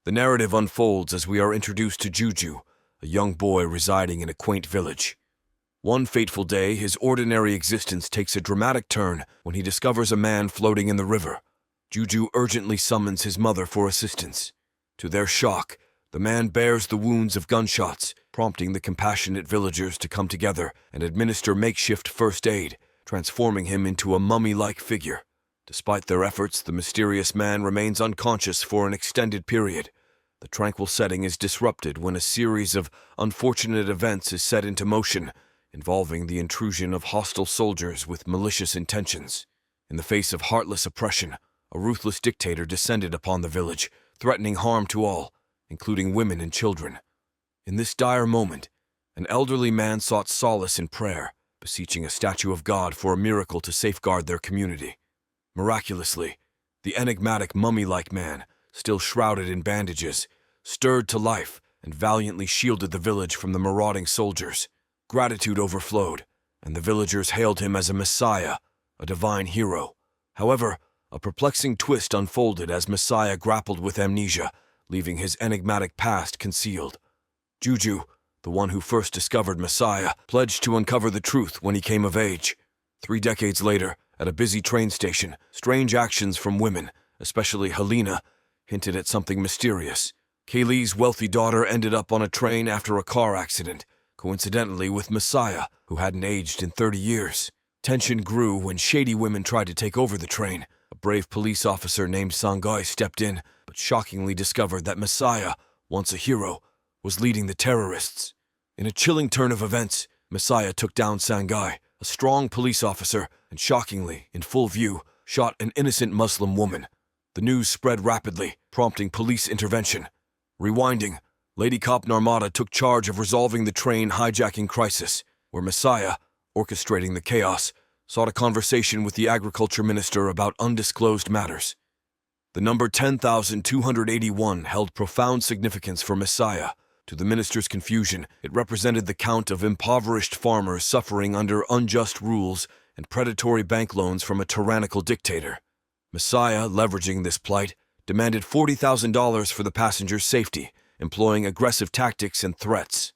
The narrative unfolds as we are introduced to Juju, a young boy residing in a quaint village. One fateful day, his ordinary existence takes a dramatic turn when he discovers a man floating in the river. Juju urgently summons his mother for assistance. To their shock, the man bears the wounds of gunshots, prompting the compassionate villagers to come together and administer makeshift first aid, transforming him into a mummy-like figure. Despite their efforts, the mysterious man remains unconscious for an extended period. The tranquil setting is disrupted when a series of unfortunate events is set into motion, involving the intrusion of hostile soldiers with malicious intentions. In the face of heartless oppression, a ruthless dictator descended upon the village, threatening harm to all, including women and children. In this dire moment, an elderly man sought solace in prayer, beseeching a statue of God for a miracle to safeguard their community. Miraculously, the enigmatic mummy-like man, still shrouded in bandages, stirred to life and valiantly shielded the village from the marauding soldiers. Gratitude overflowed, and the villagers hailed him as a messiah, a divine hero. However, a perplexing twist unfolded as Messiah grappled with amnesia, leaving his enigmatic past concealed. Juju, the one who first discovered Messiah, pledged to uncover the truth when he came of age. 3 decades later, at a busy train station, strange actions from women, especially Helena, hinted at something mysterious. Kaylee's wealthy daughter ended up on a train after a car accident, coincidentally with Messiah, who hadn't aged in 30 years. Tension grew when shady women tried to take over the train. A brave police officer named Sangai stepped in, but shockingly discovered that Messiah, once a hero, was leading the terrorists. In a chilling turn of events, Messiah took down Sangai, a strong police officer, and shockingly, in full view, shot an innocent Muslim woman. The news spread rapidly, prompting police intervention. Rewinding, Lady Cop Narmada took charge of resolving the train hijacking crisis, where Messiah, orchestrating the chaos, sought a conversation with the agriculture minister about undisclosed matters. The number 10,281 held profound significance for Messiah. To the minister's confusion, it represented the count of impoverished farmers suffering under unjust rules and predatory bank loans from a tyrannical dictator. Messiah, leveraging this plight, demanded $40,000 for the passengers' safety, employing aggressive tactics and threats.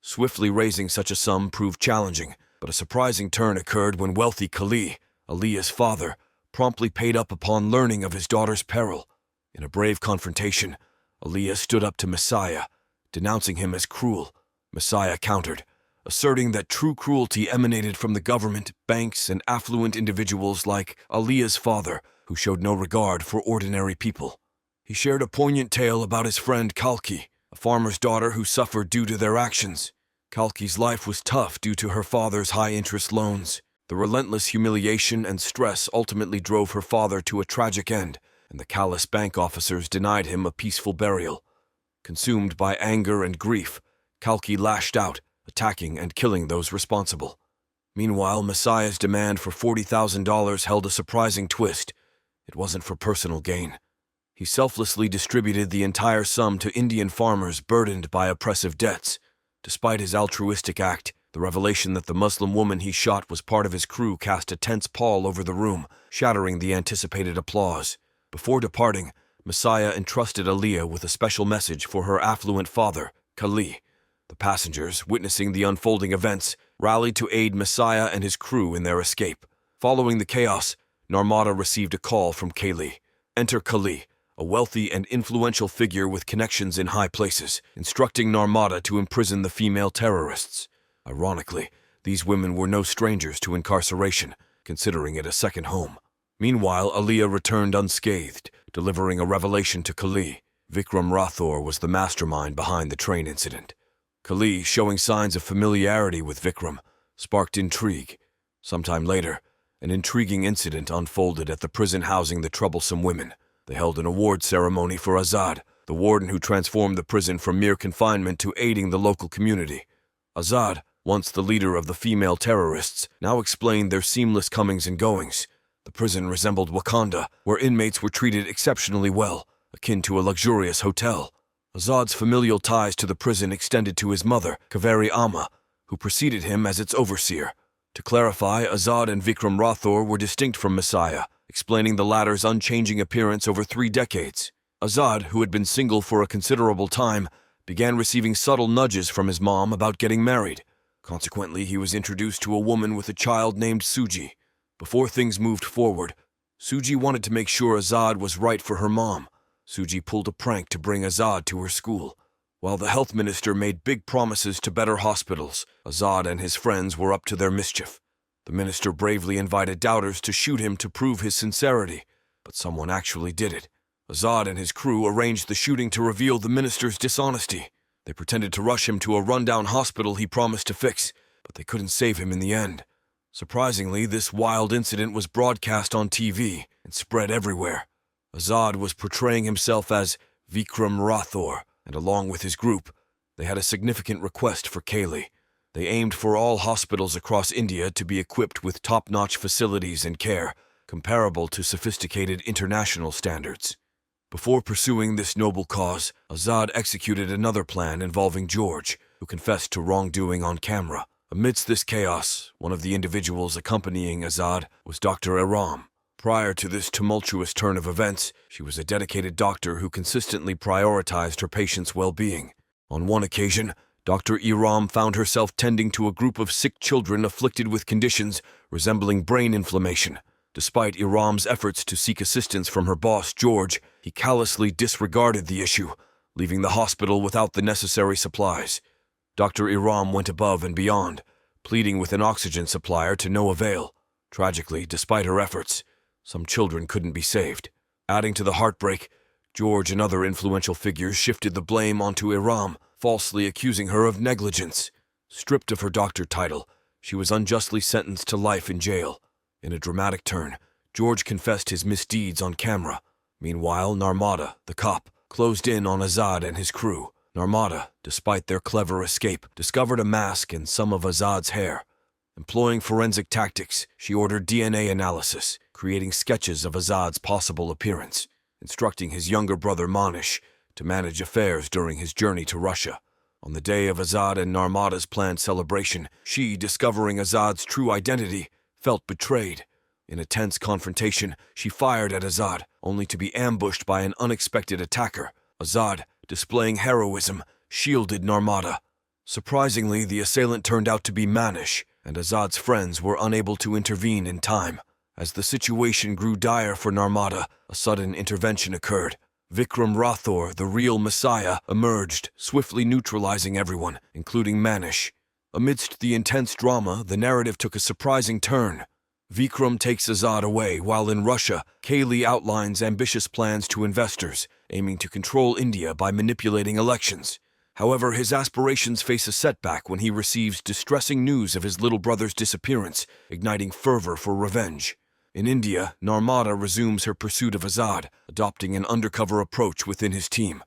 Swiftly raising such a sum proved challenging, but a surprising turn occurred when wealthy Kali, Aaliyah's father, promptly paid up upon learning of his daughter's peril. In a brave confrontation, Aaliyah stood up to Messiah, denouncing him as cruel. Messiah countered, asserting that true cruelty emanated from the government, banks, and affluent individuals like Aaliyah's father, who showed no regard for ordinary people. He shared a poignant tale about his friend Kalki, a farmer's daughter who suffered due to their actions. Kalki's life was tough due to her father's high-interest loans. The relentless humiliation and stress ultimately drove her father to a tragic end, and the callous bank officers denied him a peaceful burial. Consumed by anger and grief, Kalki lashed out, attacking and killing those responsible. Meanwhile, Messiah's demand for $40,000 held a surprising twist. It wasn't for personal gain. He selflessly distributed the entire sum to Indian farmers burdened by oppressive debts. Despite his altruistic act, the revelation that the Muslim woman he shot was part of his crew cast a tense pall over the room, shattering the anticipated applause. Before departing, Messiah entrusted Aaliyah with a special message for her affluent father, Kali. The passengers, witnessing the unfolding events, rallied to aid Messiah and his crew in their escape. Following the chaos, Narmada received a call from Kali. Enter Kali, a wealthy and influential figure with connections in high places, instructing Narmada to imprison the female terrorists. Ironically, these women were no strangers to incarceration, considering it a second home. Meanwhile, Aaliyah returned unscathed, delivering a revelation to Kali. Vikram Rathore was the mastermind behind the train incident. Kali, showing signs of familiarity with Vikram, sparked intrigue. Sometime later, an intriguing incident unfolded at the prison housing the troublesome women. They held an award ceremony for Azad, the warden who transformed the prison from mere confinement to aiding the local community. Azad, once the leader of the female terrorists, now explained their seamless comings and goings. The prison resembled Wakanda, where inmates were treated exceptionally well, akin to a luxurious hotel. Azad's familial ties to the prison extended to his mother, Kaveri Amma, who preceded him as its overseer. To clarify, Azad and Vikram Rathore were distinct from Messiah, explaining the latter's unchanging appearance over 3 decades. Azad, who had been single for a considerable time, began receiving subtle nudges from his mom about getting married. Consequently, he was introduced to a woman with a child named Suji. Before things moved forward, Suji wanted to make sure Azad was right for her mom. Suji pulled a prank to bring Azad to her school. While the health minister made big promises to better hospitals, Azad and his friends were up to their mischief. The minister bravely invited doubters to shoot him to prove his sincerity, but someone actually did it. Azad and his crew arranged the shooting to reveal the minister's dishonesty. They pretended to rush him to a rundown hospital he promised to fix, but they couldn't save him in the end. Surprisingly, this wild incident was broadcast on TV and spread everywhere. Azad was portraying himself as Vikram Rathore, and along with his group, they had a significant request for Kaylee. They aimed for all hospitals across India to be equipped with top-notch facilities and care, comparable to sophisticated international standards. Before pursuing this noble cause, Azad executed another plan involving George, who confessed to wrongdoing on camera. Amidst this chaos, one of the individuals accompanying Azad was Dr. Iram. Prior to this tumultuous turn of events, she was a dedicated doctor who consistently prioritized her patients' well-being. On one occasion, Dr. Iram found herself tending to a group of sick children afflicted with conditions resembling brain inflammation. Despite Iram's efforts to seek assistance from her boss, George, he callously disregarded the issue, leaving the hospital without the necessary supplies. Dr. Iram went above and beyond, pleading with an oxygen supplier to no avail. Tragically, despite her efforts, some children couldn't be saved. Adding to the heartbreak, George and other influential figures shifted the blame onto Iram, falsely accusing her of negligence. Stripped of her doctor title, she was unjustly sentenced to life in jail. In a dramatic turn, George confessed his misdeeds on camera. Meanwhile, Narmada, the cop, closed in on Azad and his crew. Narmada, despite their clever escape, discovered a mask and some of Azad's hair. Employing forensic tactics, she ordered DNA analysis, creating sketches of Azad's possible appearance, instructing his younger brother Manish to manage affairs during his journey to Russia. On the day of Azad and Narmada's planned celebration, she, discovering Azad's true identity, felt betrayed. In a tense confrontation, she fired at Azad, only to be ambushed by an unexpected attacker. Azad, displaying heroism, shielded Narmada. Surprisingly, the assailant turned out to be Manish, and Azad's friends were unable to intervene in time. As the situation grew dire for Narmada, a sudden intervention occurred. Vikram Rathore, the real Messiah, emerged, swiftly neutralizing everyone, including Manish. Amidst the intense drama, the narrative took a surprising turn. Vikram takes Azad away, while in Russia, Kaylee outlines ambitious plans to investors, aiming to control India by manipulating elections. However, his aspirations face a setback when he receives distressing news of his little brother's disappearance, igniting fervor for revenge. In India, Narmada resumes her pursuit of Azad, adopting an undercover approach within his team.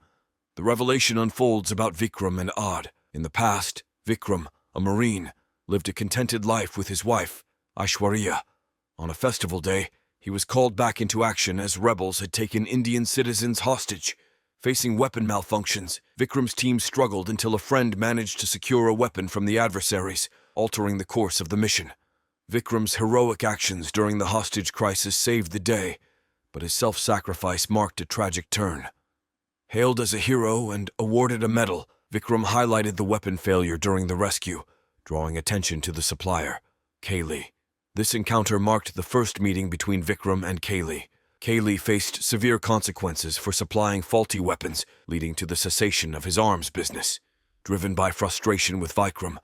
The revelation unfolds about Vikram and Ad. In the past, Vikram, a Marine, lived a contented life with his wife, Aishwarya. On a festival day, he was called back into action as rebels had taken Indian citizens hostage. Facing weapon malfunctions, Vikram's team struggled until a friend managed to secure a weapon from the adversaries, altering the course of the mission. Vikram's heroic actions during the hostage crisis saved the day, but his self-sacrifice marked a tragic turn. Hailed as a hero and awarded a medal, Vikram highlighted the weapon failure during the rescue, drawing attention to the supplier, Kaylee. This encounter marked the first meeting between Vikram and Kaylee. Kaylee faced severe consequences for supplying faulty weapons, leading to the cessation of his arms business. Driven by frustration with Vikram,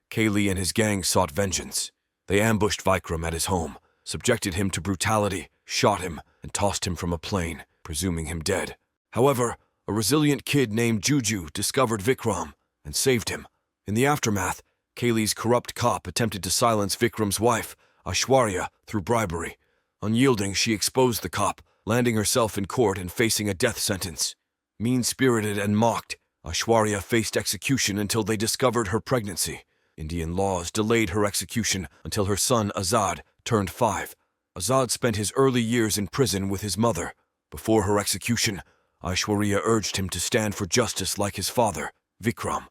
Kaylee and his gang sought vengeance. They ambushed Vikram at his home, subjected him to brutality, shot him, and tossed him from a plane, presuming him dead. However, a resilient kid named Juju discovered Vikram and saved him. In the aftermath, Kaylee's corrupt cop attempted to silence Vikram's wife, Aishwarya, through bribery. Unyielding, she exposed the cop, landing herself in court and facing a death sentence. Mean-spirited and mocked, Aishwarya faced execution until they discovered her pregnancy. Indian laws delayed her execution until her son Azad turned 5. Azad spent his early years in prison with his mother. Before her execution, Aishwarya urged him to stand for justice like his father, Vikram.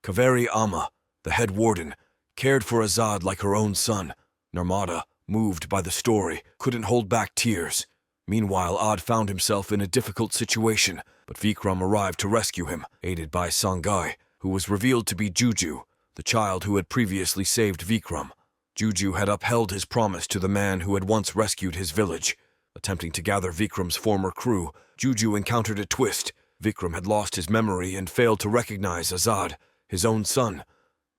Kaveri Amma, the head warden, cared for Azad like her own son. Narmada, moved by the story, couldn't hold back tears. Meanwhile, Odd found himself in a difficult situation, but Vikram arrived to rescue him, aided by Sangai, who was revealed to be Juju, the child who had previously saved Vikram. Juju had upheld his promise to the man who had once rescued his village. Attempting to gather Vikram's former crew, Juju encountered a twist. Vikram had lost his memory and failed to recognize Azad, his own son.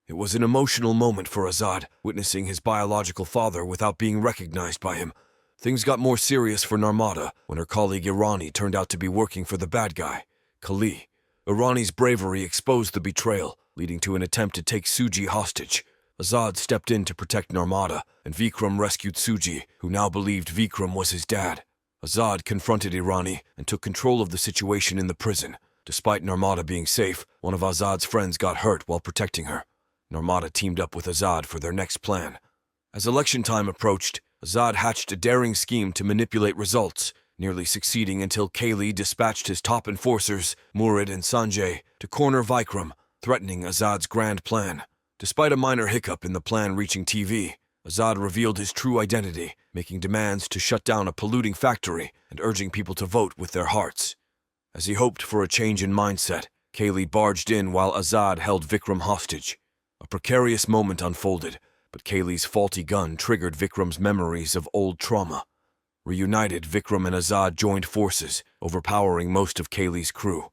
It was an emotional moment for Azad, witnessing his biological father without being recognized by him. Things got more serious for Narmada when her colleague Irani turned out to be working for the bad guy, Kali. Irani's bravery exposed the betrayal, leading to an attempt to take Suji hostage. Azad stepped in to protect Narmada, and Vikram rescued Suji, who now believed Vikram was his dad. Azad confronted Irani and took control of the situation in the prison. Despite Narmada being safe, one of Azad's friends got hurt while protecting her. Narmada teamed up with Azad for their next plan. As election time approached, Azad hatched a daring scheme to manipulate results, nearly succeeding until Kali dispatched his top enforcers, Murid and Sanjay, to corner Vikram, threatening Azad's grand plan. Despite a minor hiccup in the plan reaching TV, Azad revealed his true identity, making demands to shut down a polluting factory and urging people to vote with their hearts. As he hoped for a change in mindset, Kali barged in while Azad held Vikram hostage. A precarious moment unfolded, but Kali's faulty gun triggered Vikram's memories of old trauma. Reunited, Vikram and Azad joined forces, overpowering most of Kali's crew.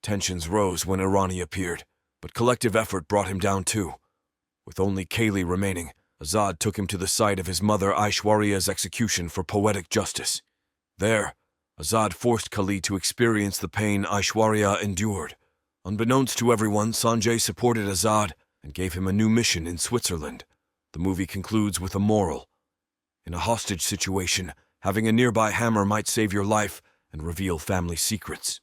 Tensions rose when Irani appeared, but collective effort brought him down too. With only Kali remaining, Azad took him to the site of his mother Aishwarya's execution for poetic justice. There, Azad forced Kali to experience the pain Aishwarya endured. Unbeknownst to everyone, Sanjay supported Azad and gave him a new mission in Switzerland. The movie concludes with a moral. In a hostage situation, having a nearby hammer might save your life and reveal family secrets.